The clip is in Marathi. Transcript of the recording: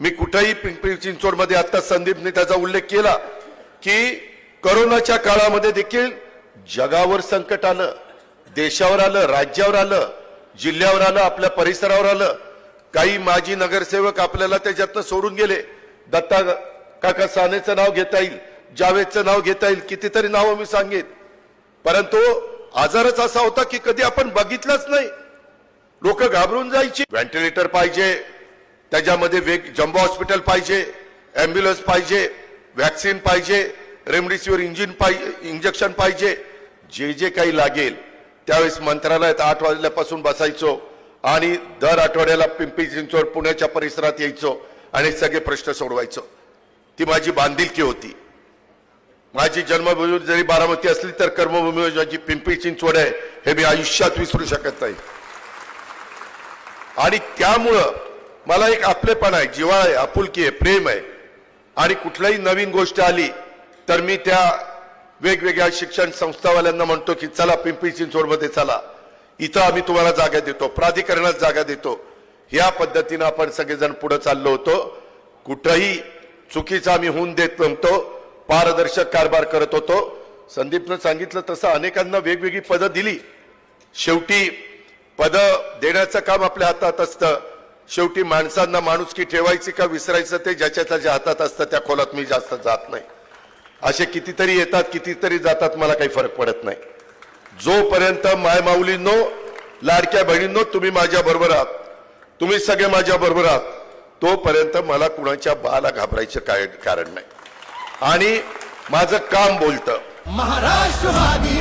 मी कुठेही पिंपरी चिंचवडमध्ये आता संदीपने त्याचा उल्लेख केला की कोरोनाच्या काळामध्ये देखील जगावर संकट आलं, देशावर आलं, राज्यावर आलं, जिल्ह्यावर आलं, आपल्या परिसरावर आलं. काही माजी नगरसेवक आपल्याला त्याच्यातनं सोडून गेले. दत्ता काका सानेचं नाव घेता येईल, जावेदचं नाव घेता येईल, कितीतरी नावं मी सांगेन. परंतु आजारच असा होता की कधी आपण बघितलंच नाही. लोक घाबरून जायची. व्हेंटिलेटर पाहिजे, त्याच्यामध्ये जम्बो हॉस्पिटल पाहिजे, ॲम्ब्युलन्स पाहिजे, वॅक्सिन पाहिजे, रेमडेसिवीर इंजेक्शन पाहिजे. जे जे काही लागेल त्यावेळेस मंत्रालयात 8 वाजल्यापासून बसायचो आणि दर आठवड्याला पिंपरी चिंचवड पुण्याच्या परिसरात यायचो आणि सगळे प्रश्न सोडवायचो. ती माझी बांधिलकी होती. माझी जन्मभूमी जरी बारामती असली तर कर्मभूमी माझी पिंपरी चिंचवड आहे हे मी आयुष्यात विसरू शकत नाही. आणि त्यामुळं मला एक आपलेपण आहे, जिव्हाळा आहे, आपुलकी आहे, प्रेम आहे. आणि कुठलीही नवीन गोष्ट आली तर मी त्या वेगवेगळ्या शिक्षण संस्थावाल्यांना म्हणतो की चला पिंपरी चिंचवडमध्ये चला, इथं आम्ही तुम्हाला जागा देतो, प्राधिकरणात जागा देतो. ह्या पद्धतीनं आपण सगळेजण पुढे चाललो होतो. कुठंही चुकीचं आम्ही होऊन देत नव्हतो, पारदर्शक कारभार करत होतो. संदीपनं सांगितलं तसं अनेकांना वेगवेगळी पदं दिली. शेवटी पदं देण्याचं काम आपल्या हातात असतं. शेवटी माणसांना माणुसकी ठेवायची का विसरायचं ते ज्याच्या त्याच्या हातात असतं. त्या खोलात मी जास्त जात नाही. असे कितीतरी येतात, कितीतरी जातात, मला काही फरक पडत नाही. जोपर्यंत माय माऊलींनो, लाडक्या बहिणींनो, तुम्ही माझ्या बरोबर आहात, तुम्ही सगळे माझ्या बरोबर आहात, तोपर्यंत मला कुणाच्या बाला घाबरायचं काय कारण नाही. आणि माझं काम बोलतं. महाराष्ट्रवादी